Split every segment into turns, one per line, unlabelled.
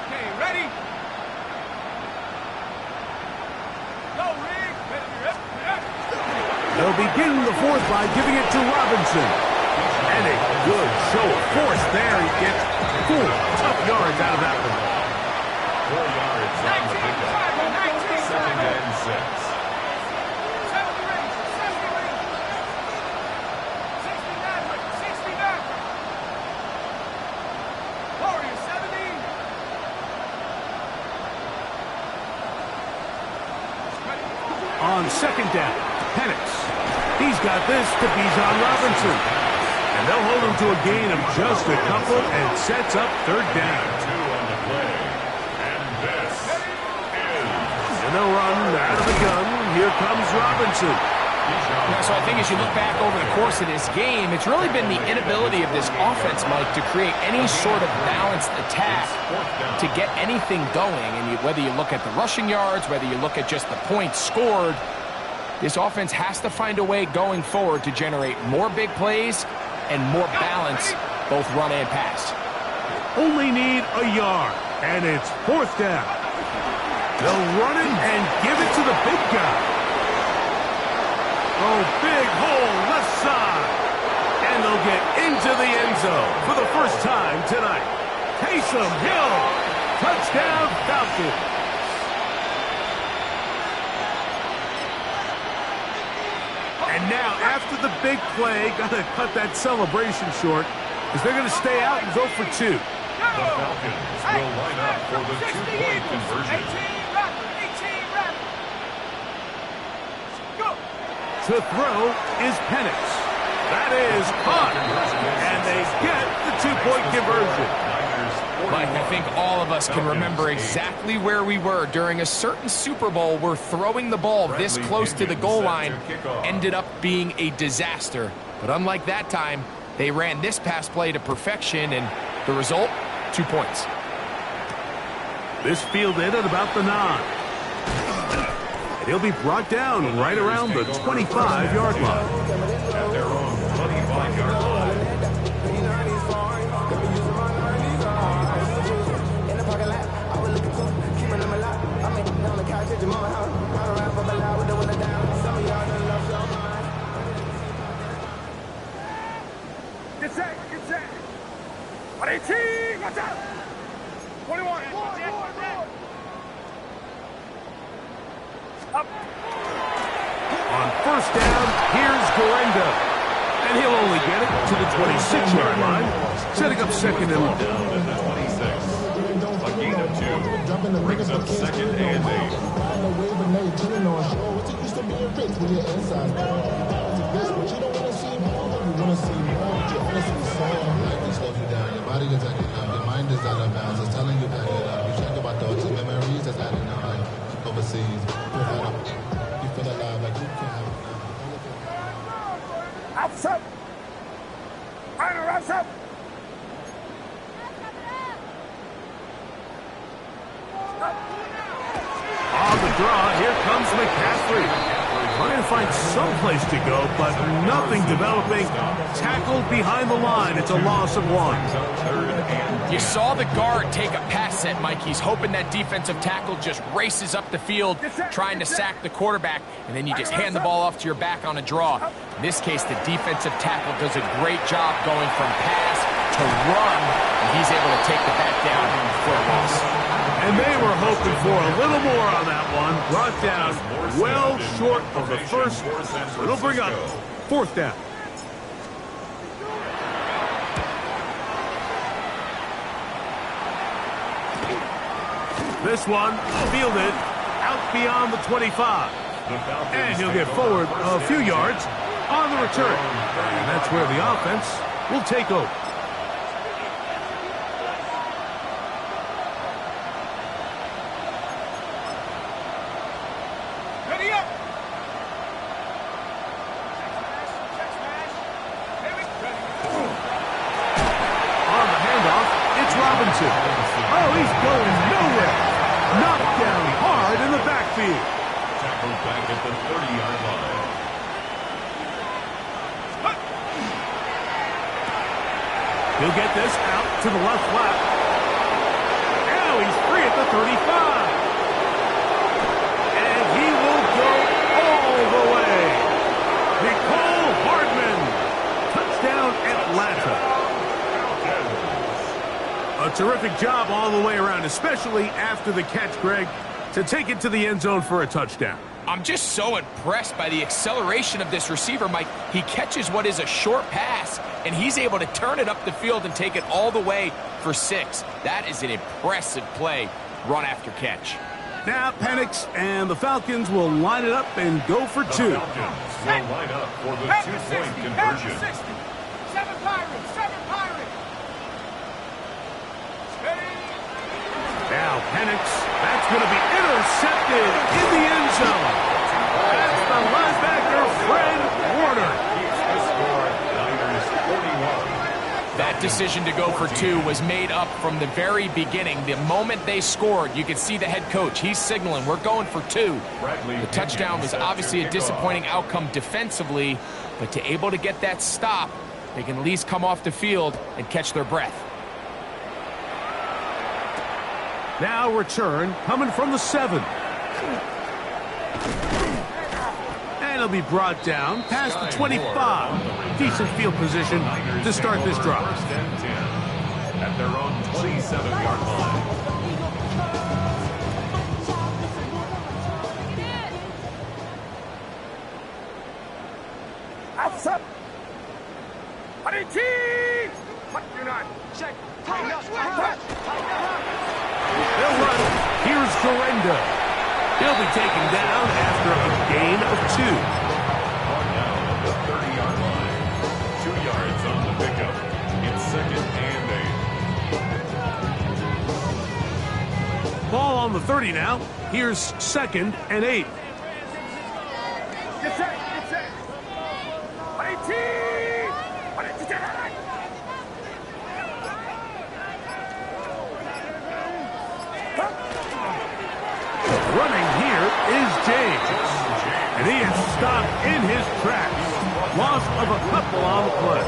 Okay, ready? Go, Rick!
They'll begin the fourth by giving it to Robinson. And a good show of force there. He gets 4 tough yards out of that one.
4 yards on the pickup. 2nd and 6.
On 2nd down, Penix. He's got this to Bijan Robinson. And they'll hold him to a gain of just a couple and sets up 3rd down.
2 on the play. And this is...
And they'll run out of the gun. Here comes Robinson.
Yeah, so I think as you look back over the course of this game, it's really been the inability of this offense, Mike, to create any sort of balanced attack to get anything going. And whether you look at the rushing yards, whether you look at just the points scored, this offense has to find a way going forward to generate more big plays and more balance, both run and pass.
Only need a yard, and it's 4th down. They'll run it and give it to the big guy. Oh, big hole left side. And they'll get into the end zone for the first time tonight. Taysom Hill. Touchdown, Falcons. And now, after the big play, got to cut that celebration short, because they're going to stay out and go for 2.
The Falcons will line up for the 2-point conversion.
To throw is Penix. That is caught. And they get the 2-point conversion.
Mike, I think all of us can remember exactly where we were during a certain Super Bowl where throwing the ball this close to the goal line ended up being a disaster. But unlike that time, they ran this pass play to perfection, and the result, 2 points.
This fielded at about the 9. He'll be brought down right around the 25-yard line.
At their own 25-yard line.
Get set. 18, watch out. 21. Up.
On 1st down, here's Guerendo. And he'll only get it to the 26-yard line, setting up 2nd and long.
Down at the 26. A gain of 2 brings up 2nd and
8. Outside. Outside.
On the draw, here comes McCaffrey. Trying to find some place to go, but nothing developing. Tackled behind the line. It's a loss of 1.
You saw the guard take a pass set, Mike. He's hoping that defensive tackle just races up the field, trying to sack the quarterback, and then you just hand the ball off to your back on a draw. In this case, the defensive tackle does a great job going from pass to run, and he's able to take the back down for a loss.
And they were hoping for a little more on that one. Brought down well short of the first. It'll bring up 4th down. This one fielded out beyond the 25. And he'll get forward a few yards on the return. And that's where the offense will take over.
Ready up.
On the handoff, it's Robinson. Oh, he's going nowhere. Knocked down hard in the backfield.
Tackled back at the 30-yard line.
He'll get this out to the left flat. Now he's 35. And he will go all the way. Nicole Hardman. Touchdown, Atlanta. A terrific job all the way around, especially after the catch, Greg, to take it to the end zone for a touchdown.
I'm just so impressed by the acceleration of this receiver, Mike. He catches what is a short pass, and he's able to turn it up the field and take it all the way for 6. That is an impressive play, run after catch.
Now Penix and the Falcons will line it up and go for 2.
The Falcons will line up for the 2-point conversion.
60. 7 Pirates. 7 Pirates.
Now Penix, that's going to be intercepted in the end zone. That's the linebacker, Fred Warner.
Keeps the score, Niners 41.
That decision to go for 2 was made up from the very beginning. The moment they scored, you could see the head coach. He's signaling, we're going for 2. The touchdown was obviously a disappointing outcome defensively, but to able to get that stop, they can at least come off the field and catch their breath.
Now return coming from the 7. And it'll be brought down past the 25. Decent field position to start this drive.
First and 10 at their own 27-yard line.
Outside. 18. What you not? Check.
They'll run. Here's Gorenda. He'll be taken down after a gain of 2.
Brought down at the 30-yard line. 2 yards on the pickup. It's 2nd and 8.
Ball on the 30 now. Here's 2nd and 8.
Get set. Get set. 18.
Running here is James. And he is stopped in his tracks. Loss of a couple on the play.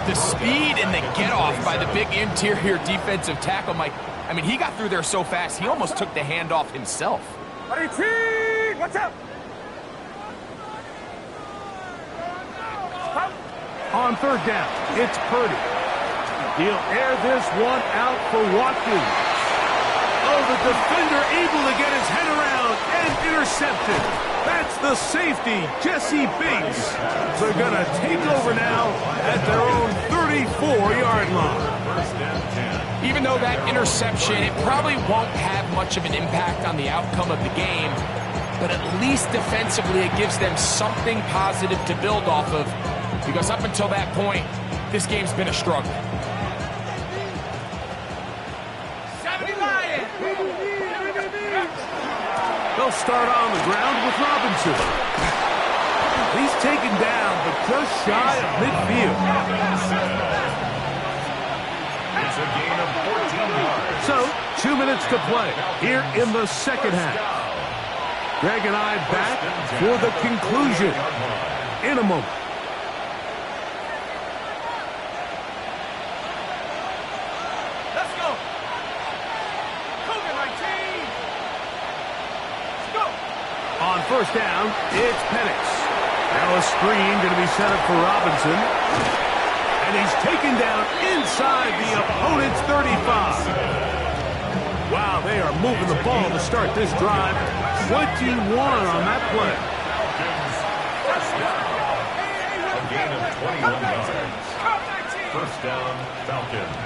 The speed and the get-off by the big interior defensive tackle, Mike. I mean, he got through there so fast, he almost took the handoff himself.
18. What's up?
On 3rd down, it's Purdy. He'll air this one out for Watkins. Oh, the defender able to get his head around and intercepted. That's the safety, Jesse Bates. They're going to take over now at their own 34-yard line.
First and 10.
Even though that interception, it probably won't have much of an impact on the outcome of the game, but at least defensively it gives them something positive to build off of, because up until that point, this game's been a struggle.
They'll start on the ground with Robinson. He's taken down, but just shy of midfield.
It's a gain of 14 yards.
So, 2 minutes to play here in the second half. Greg and I back for the conclusion in a moment.
Let's go. Cougar 19. Let's go.
On 1st down, it's Penix. Now a screen going to be set up for Robinson. And he's taken down inside the opponent's 35. Wow, they are moving the ball to start this drive. 21 on that play.
First down. A gain of 21 yards. First down, Falcons.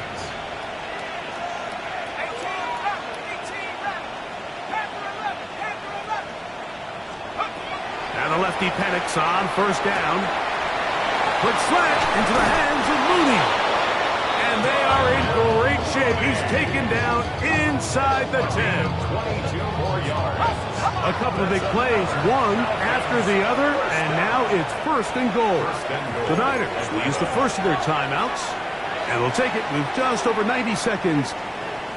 Now the lefty Penix on 1st down. Quick slant into the hands of Mooney. And they are in great shape. He's taken down inside the 10.
22 more yards.
A couple of big plays, one after the other, and now it's 1st and goal. The Niners will use the first of their timeouts, and will take it with just over 90 seconds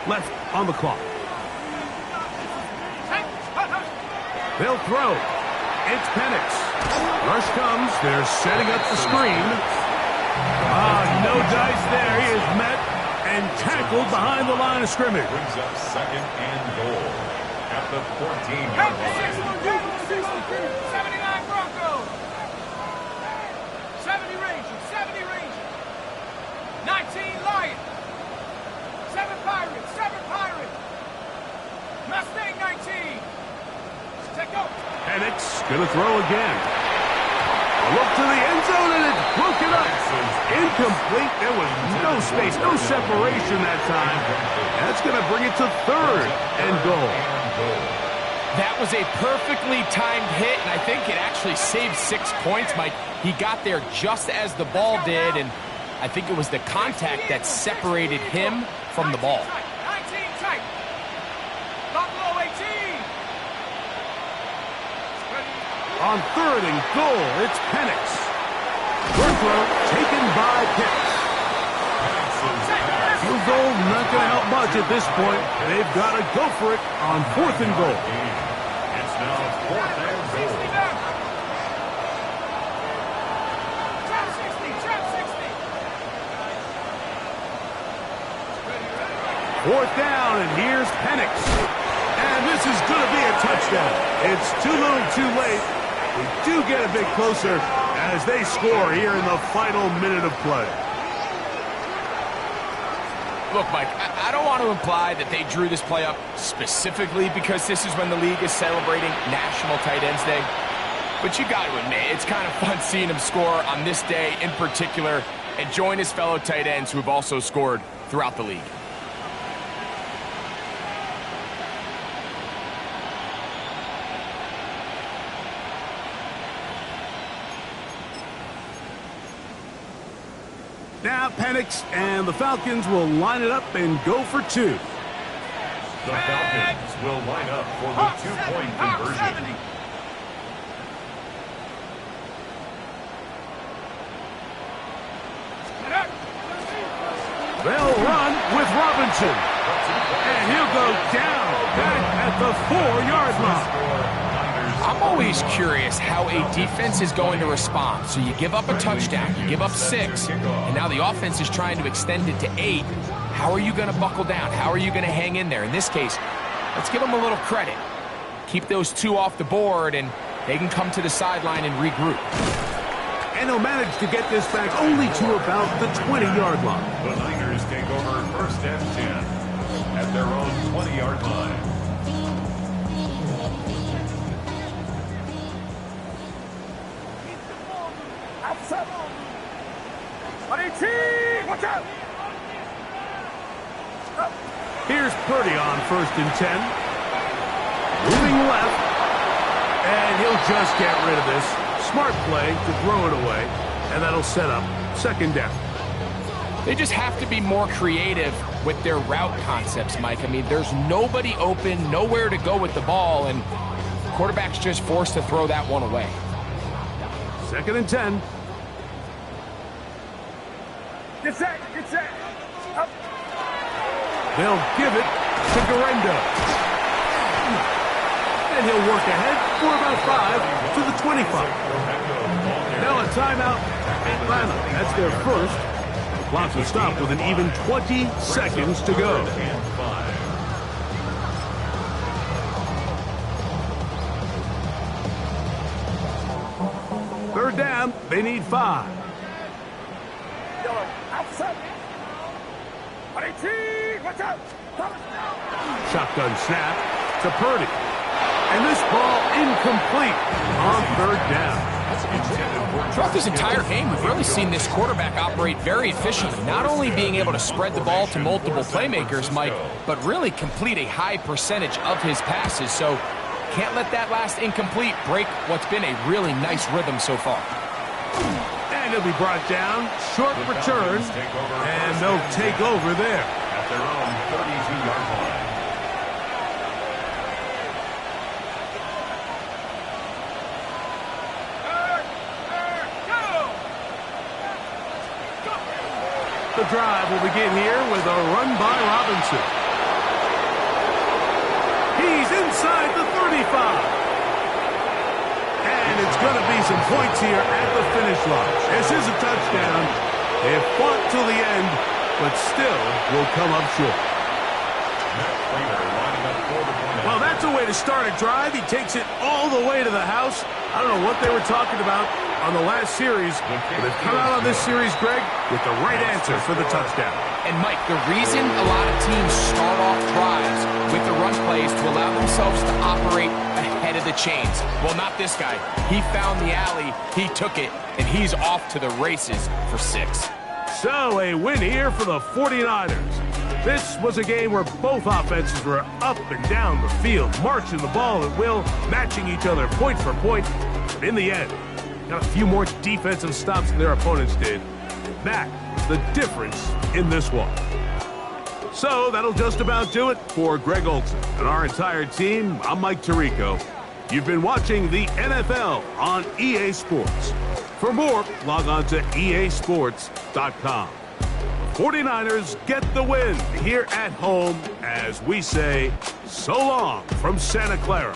left on the clock. They'll throw. It's Penix. Rush comes. They're setting up the screen. No dice there. He is met and tackled behind the line of scrimmage.
Brings up second and goal at the 14-yard line.
79 Broncos. 70 Rangers. 70 Rangers. 19 Lions. 7 Pirates. 7 Pirates. Mustang 19. Take go.
Penix gonna throw again. A look to the end zone, and it's broken up. Incomplete. There was no space, no separation that time. That's going to bring it to third and goal.
That was a perfectly timed hit, and I think it actually saved 6 points, Mike. He got there just as the ball did, and I think it was the contact that separated him from the ball.
19 tight. Buffalo 18.
On third and goal, it's Penix. Good throw taken by Pitts. Field goal not going to help much at this point. They've got to go for it on fourth and goal.
It's now fourth and goal.
Trap 60. Trap 60.
Fourth down, and here's Penix. And this is going to be a touchdown. It's too little too late. We do get a bit closer as they score here in the final minute of play.
Look, Mike, I don't want to imply that they drew this play up specifically because this is when the league is celebrating National Tight Ends Day. But you got to admit, it's kind of fun seeing him score on this day in particular and join his fellow tight ends who have also scored throughout the league.
Now Penix and the Falcons will line it up and go for two.
The Falcons will line up for the two-point conversion.
They'll run with Robinson. And he'll go down back at the 4-yard line.
I'm always curious how a defense is going to respond. So you give up a touchdown, you give up 6, and now the offense is trying to extend it to 8. How are you going to buckle down? How are you going to hang in there? In this case, let's give them a little credit. Keep those 2 off the board, and they can come to the sideline and regroup.
And he'll manage to get this back only to about the 20-yard line.
The Niners take over first and 10 at their own 20-yard line.
Outside. 18. Watch out. Up.
Here's Purdy on first and 10. Moving left. And he'll just get rid of this. Smart play to throw it away. And that'll set up second down.
They just have to be more creative with their route concepts, Mike. I mean, there's nobody open, nowhere to go with the ball, and the quarterback's just forced to throw that one away.
Second and 10.
Get set. Get set. Up.
They'll give it to Garendo. And he'll work ahead for about 5 to the 25. Now a timeout, Atlanta. That's their first. The clock will stop with an even 20 seconds to go. Third down, they need 5.
Outside. 18. Watch out.
Shotgun snap to Purdy. And this ball incomplete on third down.
Throughout this entire game, we've really seen this quarterback operate very efficiently, not only being able to spread the ball to multiple playmakers, Mike, but really complete a high percentage of his passes. So can't let that last incomplete break what's been a really nice rhythm so far.
And he'll be brought down, short return, and they'll take over there.
At their own 32-yard line.
The drive will begin here with a run by Robinson. He's inside the 35. And it's going to be some points here at the finish line. This is a touchdown. They have fought till the end, but still will come up short.
Matt Prater lining up for the point.
Well, that's a way to start a drive. He takes it all the way to the house. I don't know what they were talking about on the last series, but they've come out on this series, Greg, with the right answer for the touchdown.
And, Mike, the reason a lot of teams start off drives with the run plays to allow themselves to operate ahead of the chains. Well, not this guy. He found the alley, he took it, and he's off to the races for 6.
So, a win here for the 49ers. This was a game where both offenses were up and down the field, marching the ball at will, matching each other point for point. But in the end, got a few more defensive stops than their opponents did. That was the difference in this one. So that'll just about do it for Greg Olsen and our entire team. I'm Mike Tirico. You've been watching the NFL on EA Sports. For more, log on to easports.com. 49ers get the win here at home as we say so long from Santa Clara.